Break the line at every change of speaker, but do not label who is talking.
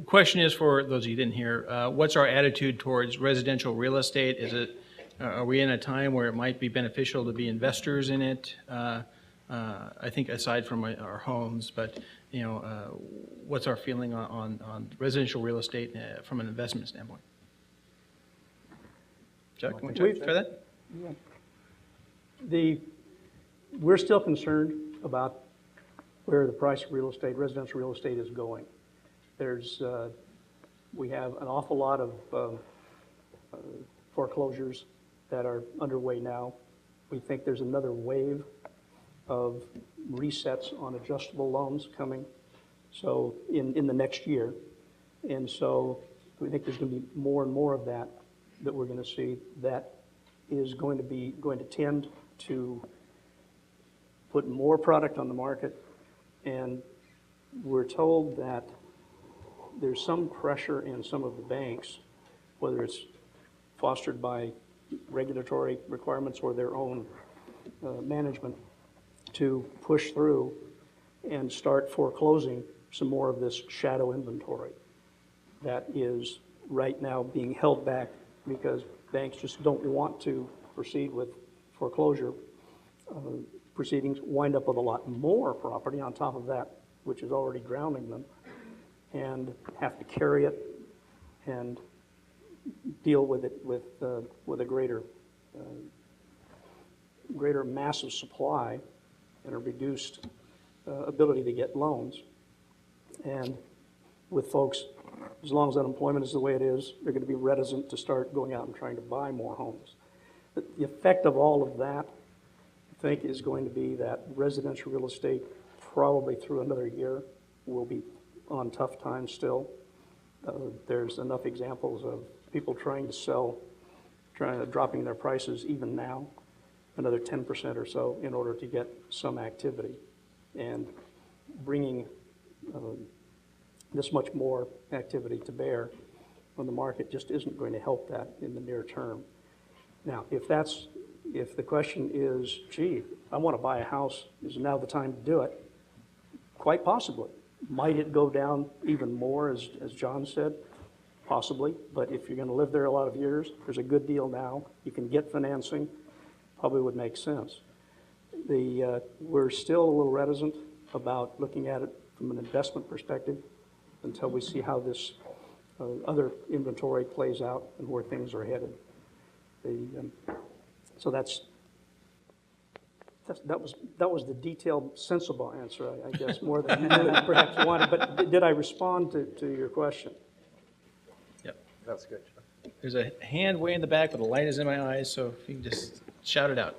Question is for those of you who didn't hear, what's our attitude towards residential real estate? Are we in a time where it might be beneficial to be investors in it? I think aside from our homes, but what's our feeling on residential real estate from an investment standpoint? Chuck, you want to try that?
Yeah. We're still concerned about where the price of real estate, residential real estate, is going. We have an awful lot of foreclosures that are underway now. We think there's another wave of resets on adjustable loans coming, so in the next year. And so we think there's going to be more and more of that we're going to see that is going to tend to put more product on the market. And we're told that there's some pressure in some of the banks, whether it's fostered by regulatory requirements or their own management, to push through and start foreclosing some more of this shadow inventory that is right now being held back because banks just don't want to proceed with foreclosure proceedings, wind up with a lot more property on top of that, which is already drowning them, and have to carry it and deal with it with a greater massive supply and a reduced ability to get loans. And with folks, as long as unemployment is the way it is, they're going to be reticent to start going out and trying to buy more homes. The effect of all of that, I think, is going to be that residential real estate probably through another year will be on tough times still. There's enough examples of people trying to sell, dropping their prices even now, another 10% or so in order to get some activity. And bringing this much more activity to bear on the market just isn't going to help that in the near term. Now, if the question is, gee, I want to buy a house, is now the time to do it? Quite possibly. Might it go down even more, as John said? Possibly, but if you're going to live there a lot of years, there's a good deal now. You can get financing, probably would make sense. We're still a little reticent about looking at it from an investment perspective until we see how this other inventory plays out and where things are headed. So that was the detailed, sensible answer, I guess, more than you really perhaps wanted. But did I respond to your question?
Yep.
That's good.
There's a hand way in the back, but the light is in my eyes, so if you can just shout it out.